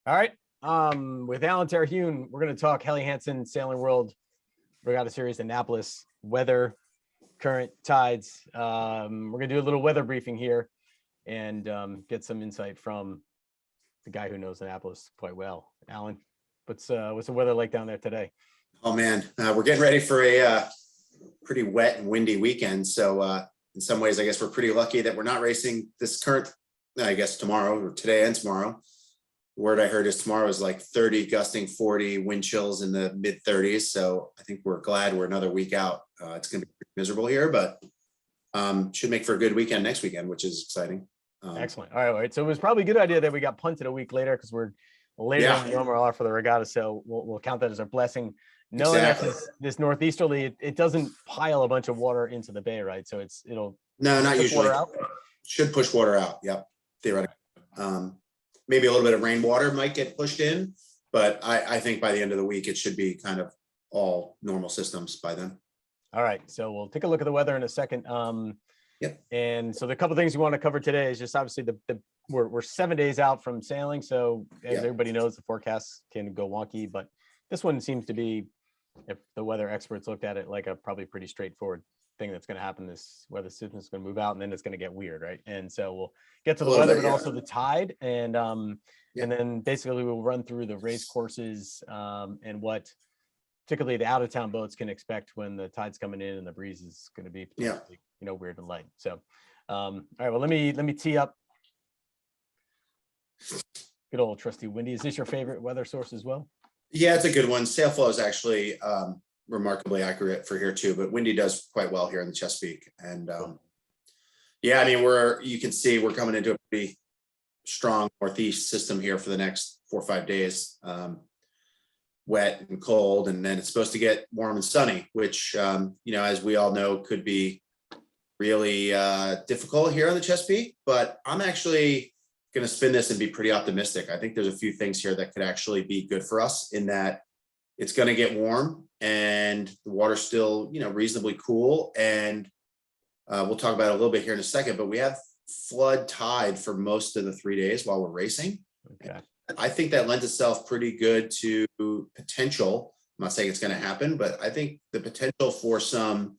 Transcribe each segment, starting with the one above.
All right. With Allan Terhune, we're going to talk Helly Hansen Sailing World Regatta Series, Annapolis, weather, current tides. We're going to do a little weather briefing here and get some insight from the guy who knows Annapolis quite well. Allan, what's the weather like down there today? Oh man, we're getting ready for a pretty wet and windy weekend. So in some ways, I guess we're pretty lucky that we're not racing this current, I guess tomorrow or today and tomorrow. The word I heard is tomorrow is like 30 gusting 40, wind chills in the mid 30s. So I think we're glad we're another week out. It's going to be miserable here, but should make for a good weekend next weekend, which is exciting. Excellent. All right. So it was probably a good idea that we got punted a week later because we're later than normal are for the regatta. So we'll count that as our blessing. Knowing that this northeasterly, it doesn't pile a bunch of water into the bay, right? So it'll not usually. Should push water out. Yep, theoretically. Maybe a little bit of rainwater might get pushed in, but I think by the end of the week it should be kind of all normal systems by then. All right, so we'll take a look at the weather in a second. Yep. And so the couple of things we want to cover today is just obviously we're 7 days out from sailing, so as everybody knows, the forecasts can go wonky, but this one seems to be, if the weather experts looked at it, like a probably pretty straightforward thing that's going to happen. This weather system is going to move out and then it's going to get weird, right? And so we'll get to the weather, but also the tide, and then basically we'll run through the race courses and what particularly the out of town boats can expect when the tide's coming in and the breeze is going to be weird and light. So all right, well let me tee up. Good old trusty Windy. Is this your favorite weather source as well? Yeah, it's a good one. Sail flow is actually remarkably accurate for here too, but Windy does quite well here in the Chesapeake. And yeah, I mean, you can see we're coming into a pretty strong northeast system here for the next 4 or 5 days. Wet and cold, and then it's supposed to get warm and sunny, which as we all know, could be really difficult here on the Chesapeake. But I'm actually going to spin this and be pretty optimistic. I think there's a few things here that could actually be good for us in that it's going to get warm and the water's still, reasonably cool. And we'll talk about it a little bit here in a second, but we have flood tide for most of the 3 days while we're racing. Okay. I think that lends itself pretty good to potential. I'm not saying it's going to happen, but I think the potential for some,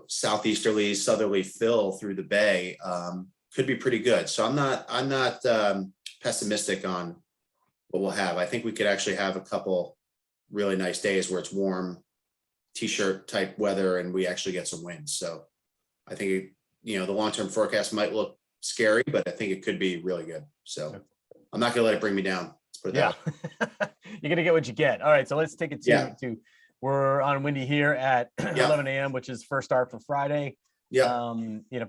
southeasterly, southerly fill through the bay could be pretty good. So I'm not pessimistic on what we'll have. I think we could actually have a couple really nice days where it's warm, t-shirt type weather, and we actually get some wind. So I think, the long-term forecast might look scary, but I think it could be really good. So I'm not going to let it bring me down. Let's put it that way. You're going to get what you get. All right. So let's take it to we're on Windy here at 11 a.m., which is first start for Friday. Yeah.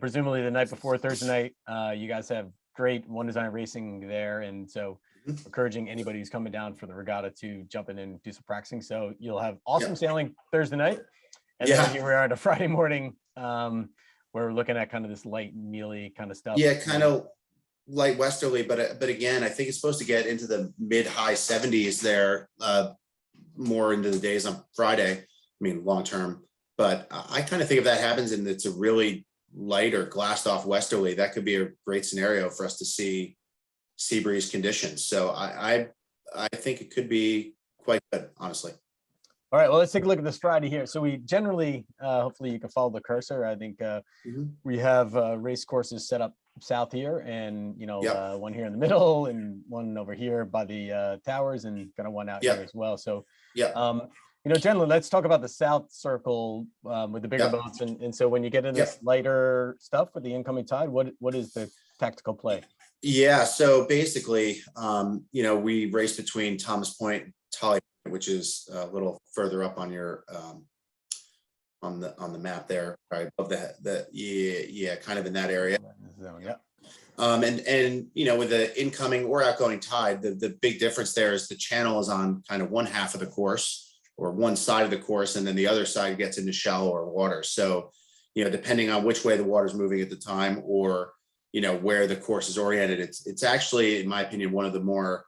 Presumably the night before Thursday night, you guys have great One Design racing there. And so encouraging anybody who's coming down for the regatta to jump in and do some practicing. So you'll have awesome sailing Thursday night. And then here we are on a Friday morning, where we're looking at kind of this light mealy kind of stuff. Yeah, kind of light westerly, but again, I think it's supposed to get into the mid-high 70s there, more into the days on Friday. I mean, long term. But I kind of think if that happens and it's a really light or glassed off westerly, that could be a great scenario for us to see sea breeze conditions. So I think it could be quite good, honestly. All right, well, let's take a look at this Friday here. So we generally, hopefully you can follow the cursor. I think we have race courses set up south here, and one here in the middle and one over here by the towers, and kind of one out here as well. So generally, let's talk about the south circle with the bigger boats. And so when you get into this lighter stuff with the incoming tide, what is the tactical play? Yeah, so basically, we race between Thomas Point and Tully, which is a little further up on your on the map there, right above the kind of in that area. And with the incoming or outgoing tide, the big difference there is the channel is on kind of one half of the course or one side of the course, and then the other side gets into shallower water. So, depending on which way the water is moving at the time, or where the course is oriented, it's actually, in my opinion, one of the more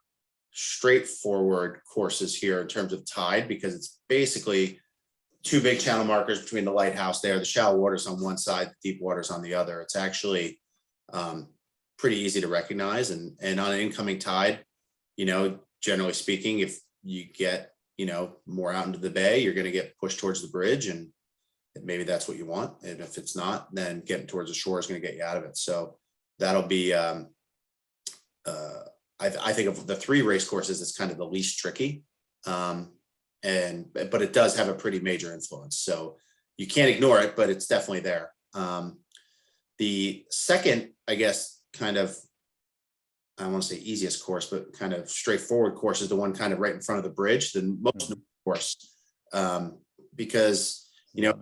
straightforward courses here in terms of tide, because it's basically two big channel markers between the lighthouse there, the shallow waters on one side, the deep waters on the other. It's actually pretty easy to recognize, and on an incoming tide, Generally speaking, if you get, more out into the bay, you're going to get pushed towards the bridge, and maybe that's what you want. And if it's not, then getting towards the shore is going to get you out of it. So that'll be, I think of the 3 race courses, it's kind of the least tricky. But it does have a pretty major influence. So you can't ignore it, but it's definitely there. The second, I guess, kind of, I don't want to say easiest course, but kind of straightforward course is the one kind of right in front of the bridge, the most course, because you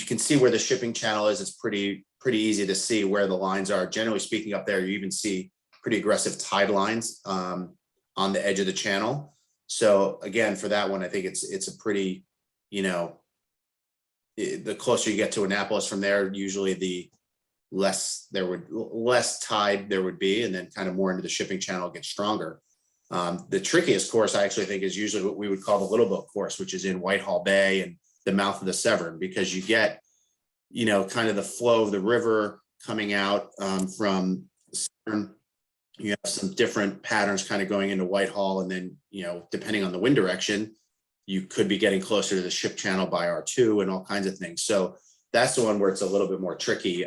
can see where the shipping channel is. It's pretty easy to see where the lines are. Generally speaking, up there, you even see pretty aggressive tide lines on the edge of the channel. So again, for that one, I think it's a pretty, the closer you get to Annapolis from there, usually the less tide there would be, and then kind of more into the shipping channel gets stronger. The trickiest course I actually think is usually what we would call the little boat course, which is in Whitehall Bay and the mouth of the Severn, because you get, kind of the flow of the river coming out from Severn. You have some different patterns kind of going into Whitehall, and then, depending on the wind direction, you could be getting closer to the ship channel by R2 and all kinds of things. So that's the one where it's a little bit more tricky.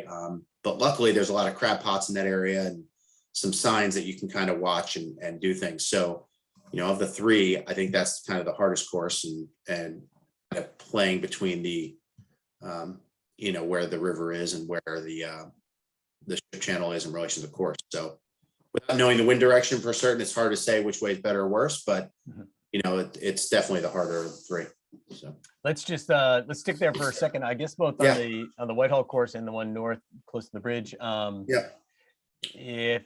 But luckily there's a lot of crab pots in that area and some signs that you can kind of watch and do things. So, of the 3, I think that's kind of the hardest course, and kind of playing between the, where the river is and where the ship channel is in relation to the course. So without knowing the wind direction for certain, it's hard to say which way is better or worse, but it's definitely the harder of the 3. So let's just let's stick there for a second. I guess both on the Whitehall course and the one north close to the bridge. If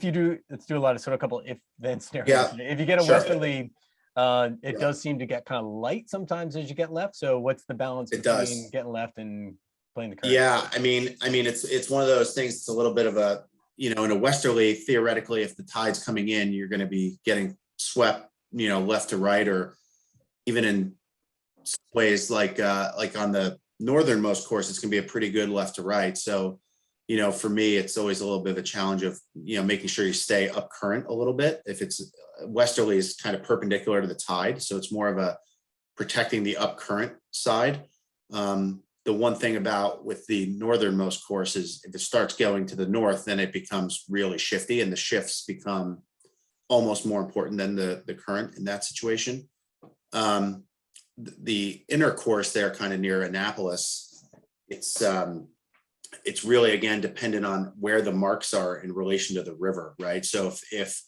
you do, let's do a lot of sort of couple if then scenarios. If you get a westerly, it does seem to get kind of light sometimes as you get left. So what's the balance between getting left and playing the current? I mean it's one of those things. It's a little bit of a, in a westerly, theoretically, if the tide's coming in, you're going to be getting swept, left to right, or even in ways like on the northernmost course, it's going to be a pretty good left to right. So, for me, it's always a little bit of a challenge of, making sure you stay up current a little bit. If it's westerly, is kind of perpendicular to the tide. So it's more of a protecting the up current side. The one thing about with the northernmost course is if it starts going to the north, then it becomes really shifty, and the shifts become almost more important than the current in that situation. The inner course there, kind of near Annapolis, it's really, again, dependent on where the marks are in relation to the river, right? So if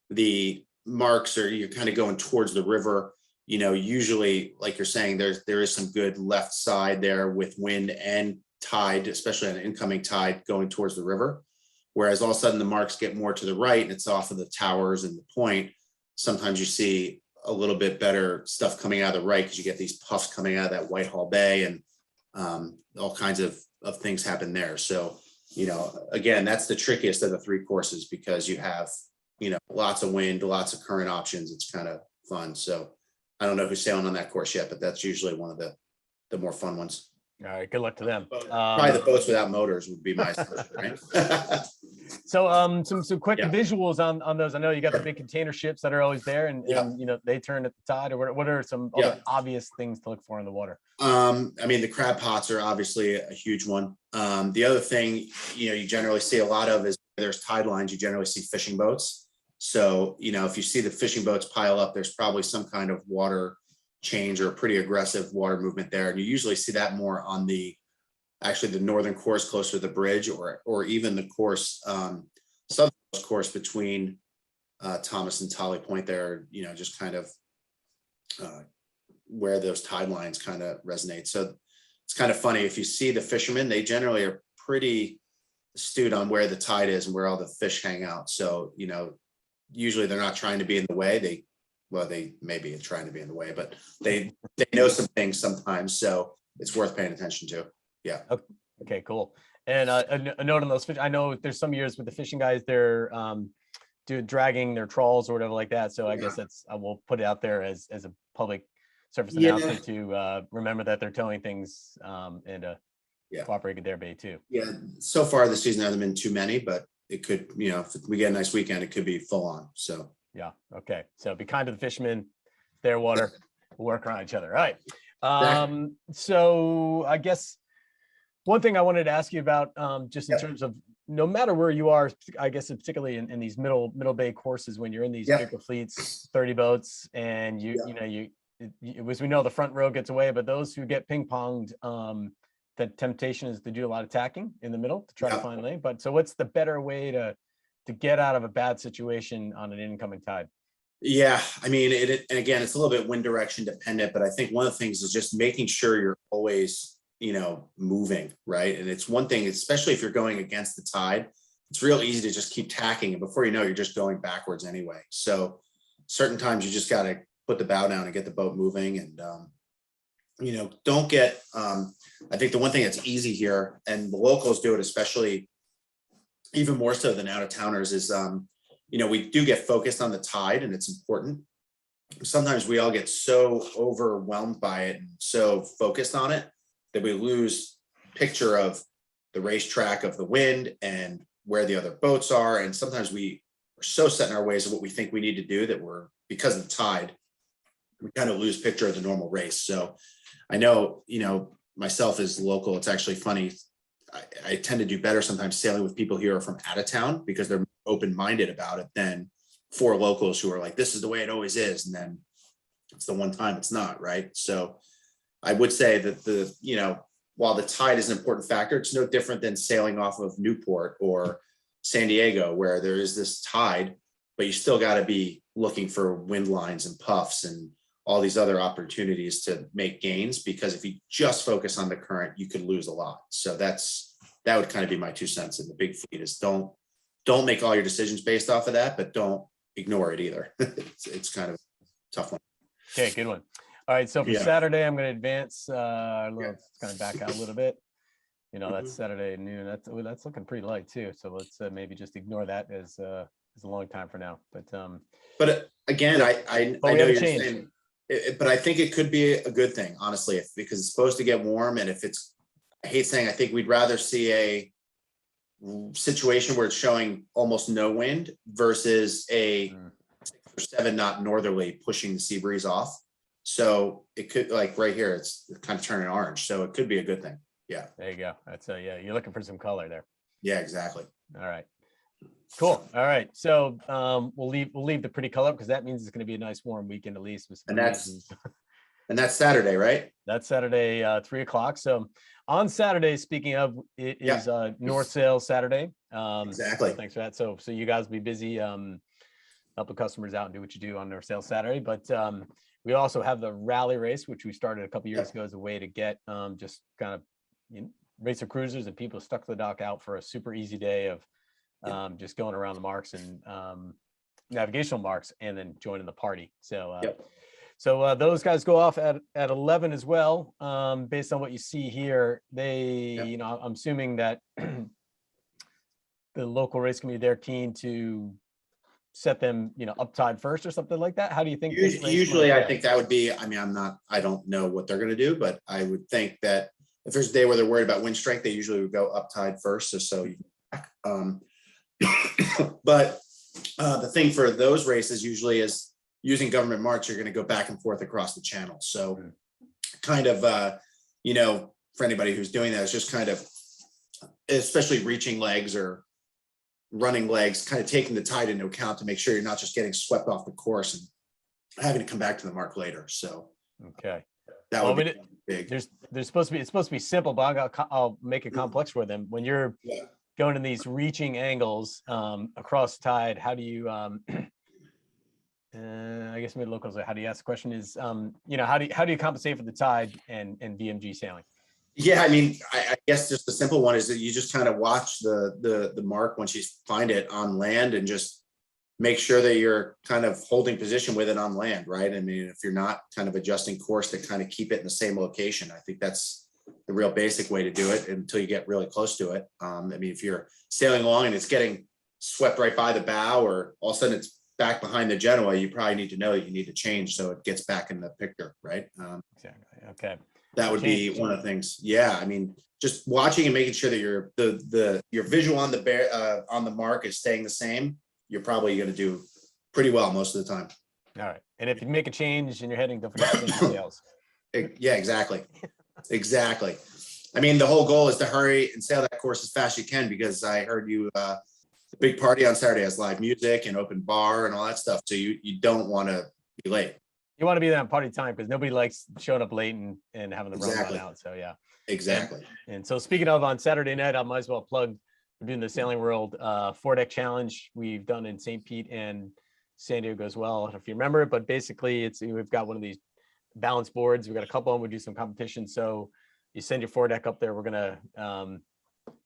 the marks are, you're kind of going towards the river, usually, like you're saying, there is some good left side there with wind and tide, especially an incoming tide going towards the river. Whereas all of a sudden the marks get more to the right and it's off of the towers and the point. Sometimes you see a little bit better stuff coming out of the right because you get these puffs coming out of that Whitehall Bay, and all kinds of things happen there. So, again, that's the trickiest of the 3 courses because you have, lots of wind, lots of current options. It's kind of fun. So I don't know who's sailing on that course yet, but that's usually one of the more fun ones. All right, good luck to them. Probably the boats without motors would be my solution, right? So some quick visuals on those. I know you got the big container ships that are always there, and they turn at the tide. Or what are some other obvious things to look for in the water? The crab pots are obviously a huge one. The other thing you generally see a lot of is there's tide lines. You generally see fishing boats. So if you see the fishing boats pile up, there's probably some kind of water change or pretty aggressive water movement there. And you usually see that more on the northern course closer to the bridge, or even the course, southern course between Thomas and Tolly Point there, just kind of where those tide lines kind of resonate. So it's kind of funny, if you see the fishermen, they generally are pretty astute on where the tide is and where all the fish hang out. So, usually they're not trying to be in the way. They may be trying to be in the way, but they know some things sometimes. So it's worth paying attention to. Yeah. Okay, cool. And a note on those fish. I know there's some years with the fishing guys, they're dragging their trawls or whatever like that. So I guess I will put it out there as a public service announcement to remember that they're towing things and cooperate with their bait too. Yeah. So far this season, there haven't been too many, but it could, if we get a nice weekend, it could be full on. So Yeah. Okay. So be kind to the fishermen, their water, we'll work around each other. All right. Exactly. So I guess one thing I wanted to ask you about, just in Yep. terms of no matter where you are, I guess particularly in these middle bay courses, when you're in these Yep. bigger fleets, 30 boats, and as we know, the front row gets away, but those who get ping ponged, the temptation is to do a lot of tacking in the middle to try to Yep. find lane. But so what's the better way to get out of a bad situation on an incoming tide? Yeah, I mean, and again, it's a little bit wind direction dependent, but I think one of the things is just making sure you're always, moving, right? And it's one thing, especially if you're going against the tide, it's real easy to just keep tacking, and before you know, you're just going backwards anyway. So certain times you just got to put the bow down and get the boat moving, and don't get. I think the one thing that's easy here, and the locals do it, especially even more so than out of towners, is we do get focused on the tide, and it's important. Sometimes we all get so overwhelmed by it and so focused on it that we lose picture of the racetrack, of the wind, and where the other boats are. And sometimes we are so set in our ways of what we think we need to do that because of the tide, we kind of lose picture of the normal race. So I know, myself as local, it's actually funny. I tend to do better sometimes sailing with people here from out of town because they're open-minded about it than for locals who are like, this is the way it always is. And then it's the one time it's not, right? So I would say that while the tide is an important factor, it's no different than sailing off of Newport or San Diego, where there is this tide, but you still got to be looking for wind lines and puffs and all these other opportunities to make gains, because if you just focus on the current, you could lose a lot. So that would kind of be my 2 cents in the big fleet, is don't make all your decisions based off of that, but don't ignore it either. It's kind of a tough one. Okay, good one. All right, so for Saturday, I'm going to advance. Let's kind of back out a little bit. That's Saturday at noon. That's looking pretty light too. So let's maybe just ignore that as a long time for now. But again, I know you're saying, but I think it could be a good thing, honestly, because it's supposed to get warm, and I hate saying, I think we'd rather see a situation where it's showing almost no wind versus a 6 or 7 knot northerly pushing the sea breeze off. So it could, like right here, it's kind of turning orange. So it could be a good thing. Yeah. There you go. That's you're looking for some color there. Yeah, exactly. All right. Cool. All right. So we'll leave the pretty color, because that means it's going to be a nice warm weekend at least. With some and that's Saturday, right? That's Saturday, 3:00. So on Saturday, speaking of, it is North Sail Saturday. Exactly. Thanks for that. So you guys will be busy helping customers out and do what you do on North Sail Saturday. But we also have the rally race, which we started a couple years ago as a way to get just kind of racer cruisers and people stuck to the dock out for a super easy day of just going around the marks and navigational marks, and then joining the party. So so those guys go off at 11 as well. Based on what you see here, they I'm assuming that the local race committee, they're keen to set them up tide first or something like that. How do you think? Usually I think that would be, I don't know what they're going to do, but I would think that if there's a day where they're worried about wind strength, they usually would go up tide first. But the thing for those races usually is using government marks, you're going to go back and forth across the channel. So kind of, for anybody who's doing that, it's just kind of, especially reaching legs or running legs, kind of taking the tide into account to make sure you're not just getting swept off the course and having to come back to the mark later. So that would be big. There's supposed to be, it's supposed to be simple, but I'll make it complex for them. When you're going in these reaching angles across tide, how do you I guess maybe locals, how do you ask the question is how do you compensate for the tide and VMG sailing? Yeah, I guess just the simple one is that you just kind of watch the mark once you find it on land, and just make sure that you're kind of holding position with it on land, right? If you're not kind of adjusting course to kind of keep it in the same location, I think that's the real basic way to do it until you get really close to it. If you're sailing along and it's getting swept right by the bow, or all of a sudden it's back behind the Genoa, you probably need to know that you need to change so it gets back in the picture, right? Exactly. Okay. That would be one of the things. Yeah, just watching and making sure that your visual on the mark is staying the same, you're probably going to do pretty well most of the time. All right. And if you make a change and you're heading, don't forget to change your sails. Yeah, exactly. Exactly. I mean, the whole goal is to hurry and sail that course as fast as you can, because I heard you, the big party on Saturday has live music and open bar and all that stuff. So you don't want to be late. You want to be there on party time, because nobody likes showing up late and having the Exactly. run out. So yeah. Exactly. And so speaking of, on Saturday night, I might as well plug, we're doing the Sailing World 4-deck challenge we've done in St. Pete and San Diego as well. I don't know if you remember it, but basically we've got one of these balance boards. We've got a couple of them. We do some competition. So you send your 4-deck up there. We're going to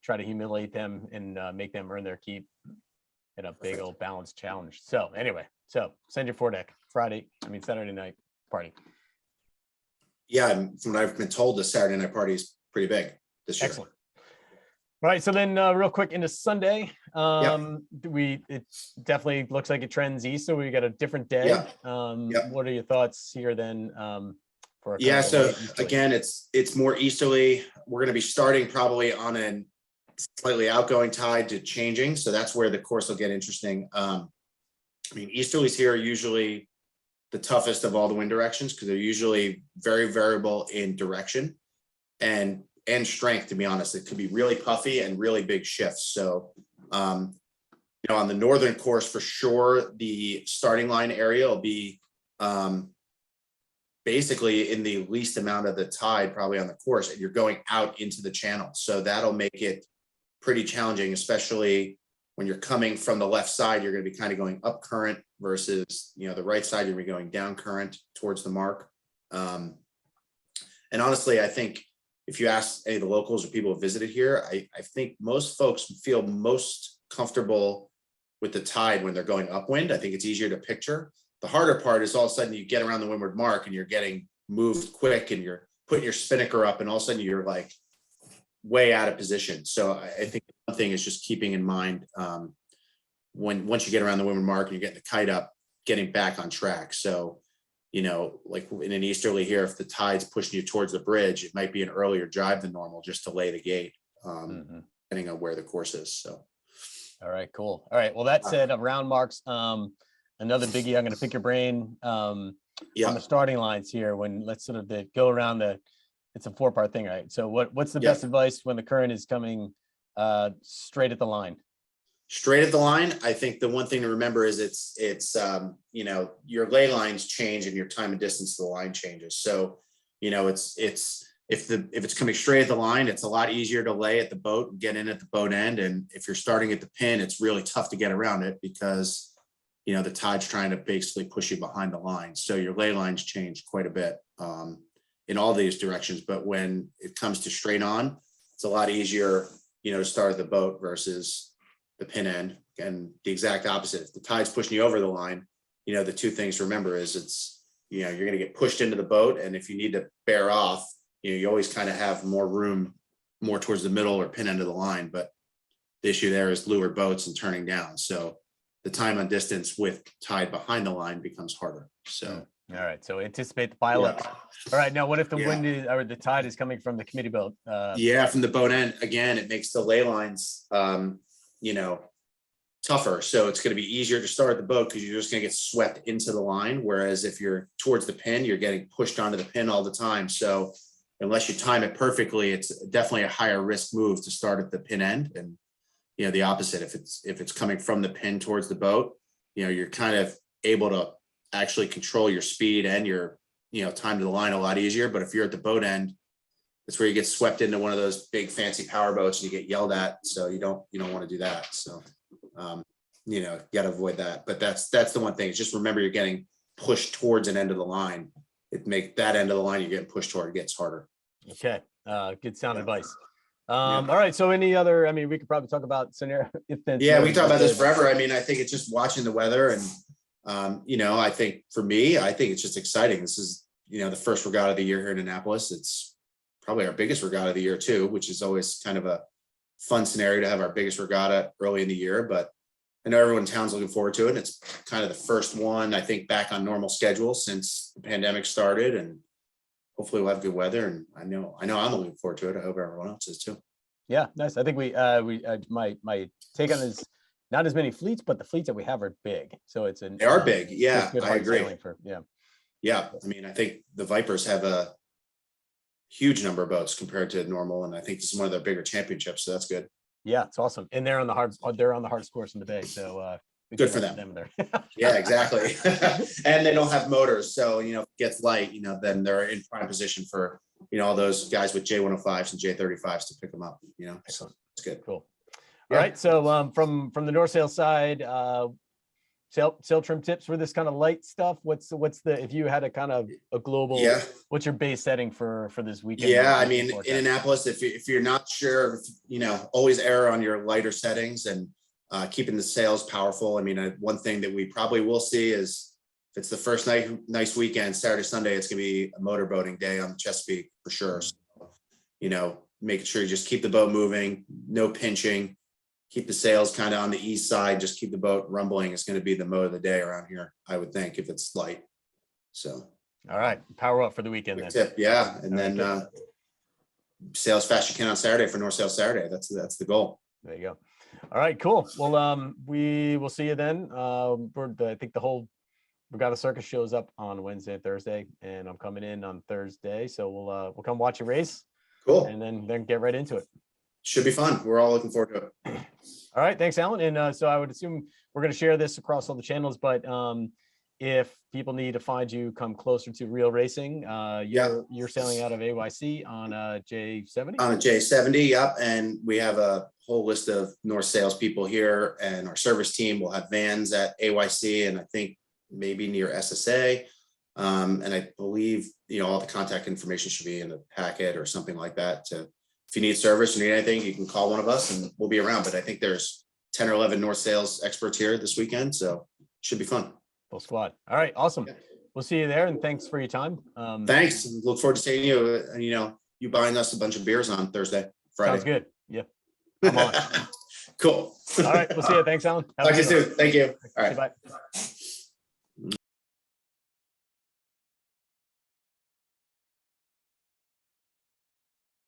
try to humiliate them and make them earn their keep in a big old balance challenge. So anyway, so send your 4-deck Saturday night party. Yeah, from what I've been told, the Saturday night party is pretty big this year. Excellent. All right, so then real quick into Sunday, it definitely looks like it trends east, so we got a different day. What are your thoughts here then? For so again, it's more easterly. We're going to be starting probably on a slightly outgoing tide to changing, so that's where the course will get interesting. I mean, easterlies here are usually the toughest of all the wind directions, because they're usually very variable in direction and strength. To be honest, it could be really puffy and really big shifts. So on the northern course, for sure, the starting line area will be basically in the least amount of the tide probably on the course, and you're going out into the channel, so that'll make it pretty challenging, especially when you're coming from the left side. You're going to be kind of going up current versus the right side, you're going to be going down current towards the mark. And honestly, I think if you ask any of the locals or people who visited here, I think most folks feel most comfortable with the tide when they're going upwind. I think it's easier to picture. The harder part is all of a sudden you get around the windward mark and you're getting moved quick and you're putting your spinnaker up, and all of a sudden you're like way out of position. So I think one thing is just keeping in mind once you get around the windward mark and you're getting the kite up, getting back on track. So like in an easterly here, if the tide's pushing you towards the bridge, it might be an earlier drive than normal just to lay the gate, depending on where the course is. So, all right, cool. All right. Well, that said, round marks, another biggie. I'm going to pick your brain on the starting lines here. Let's sort of go around it's a 4-part thing, right? So what's the best advice when the current is coming straight at the line? Straight at the line, I think the one thing to remember is it's your lay lines change and your time and distance to the line changes. So it's if it's coming straight at the line, it's a lot easier to lay at the boat and get in at the boat end. And if you're starting at the pin, it's really tough to get around it because the tide's trying to basically push you behind the line. So your lay lines change quite a bit in all these directions. But when it comes to straight on, it's a lot easier to start at the boat versus the pin end. And the exact opposite, if the tide's pushing you over the line, the two things to remember is it's you're going to get pushed into the boat, and if you need to bear off, you always kind of have more room more towards the middle or pin end of the line. But the issue there is leeward boats and turning down, so the time on distance with tide behind the line becomes harder. So all right, so anticipate the pileups. All right, now what if the wind is, or the tide is coming from the committee boat? From the boat end, again, it makes the lay lines tougher. So it's going to be easier to start at the boat because you're just going to get swept into the line. Whereas if you're towards the pin, you're getting pushed onto the pin all the time. So unless you time it perfectly, it's definitely a higher risk move to start at the pin end. And the opposite, if it's coming from the pin towards the boat, you're kind of able to actually control your speed and your time to the line a lot easier. But if you're at the boat end, it's where you get swept into one of those big fancy power boats and you get yelled at. So you don't want to do that. So you got to avoid that. But that's the one thing. Is just remember you're getting pushed towards an end of the line. It make that end of the line you're getting pushed toward, it gets harder. Okay. Good sound advice. All right. So any other, we could probably talk about scenario. We can talk about this forever. I think it's just watching the weather and I think for me, I think it's just exciting. This is, the first regatta of the year here in Annapolis. It's probably our biggest regatta of the year too, which is always kind of a fun scenario to have our biggest regatta early in the year. But I know everyone in town's looking forward to it. It's kind of the first one, I think, back on normal schedule since the pandemic started. And hopefully we'll have good weather, and I know I'm looking forward to it. I hope everyone else is too. Yeah, nice. I think my take on is not as many fleets, but the fleets that we have are big. So it's They are big. Yeah, good I hard agree. sailing for, yeah. Yeah, I mean, I think the Vipers have a huge number of boats compared to normal, and I think this is one of their bigger championships, so that's good. Yeah, it's awesome. And they're on the hardest course in the bay. So Good for them. There. Yeah, exactly. And they don't have motors, so if it gets light, then they're in prime position for all those guys with J105s and J35s to pick them up. So it's good. Cool. Yeah. All right. So from the North Sail side, sail trim tips for this kind of light stuff. What's the if you had a kind of a global, what's your base setting for this weekend? Yeah, I mean, in Annapolis, if you're not sure, always err on your lighter settings and keeping the sails powerful. I mean, one thing that we probably will see is if it's the first nice weekend, Saturday, Sunday, it's gonna be a motorboating day on the Chesapeake for sure. So, making sure you just keep the boat moving, no pinching, keep the sails kind of on the east side, just keep the boat rumbling. It's going to be the mode of the day around here, I would think, if it's light. So, all right, power up for the weekend then. Tip, yeah, and then sail as fast as you can on Saturday for North Sail Saturday. That's the goal. There you go. All right, cool. Well, we will see you then. I think the whole Regatta Circus shows up on Wednesday and Thursday, and I'm coming in on Thursday, so we'll come watch a race. Cool. And then get right into it. Should be fun. We're all looking forward to it. All right, thanks, Alan. And so I would assume we're going to share this across all the channels, but if people need to find you, come closer to Real Racing. You're sailing out of AYC on a J70. On a J70, yep. And we have a whole list of North Sails people here, and our service team will have vans at AYC, and I think maybe near SSA. And I believe all the contact information should be in the packet or something like that. If you need service or need anything, you can call one of us and we'll be around. But I think there's 10 or 11 North Sails experts here this weekend, so it should be fun. Full squad. All right, awesome. Yeah. We'll see you there, and thanks for your time. Thanks. Look forward to seeing you. And you buying us a bunch of beers on Thursday, Friday. Sounds good. Yeah, I'm on. Cool. All right, we'll see you. Thanks, Alan. Talk to you soon. Thank you. All right. Bye.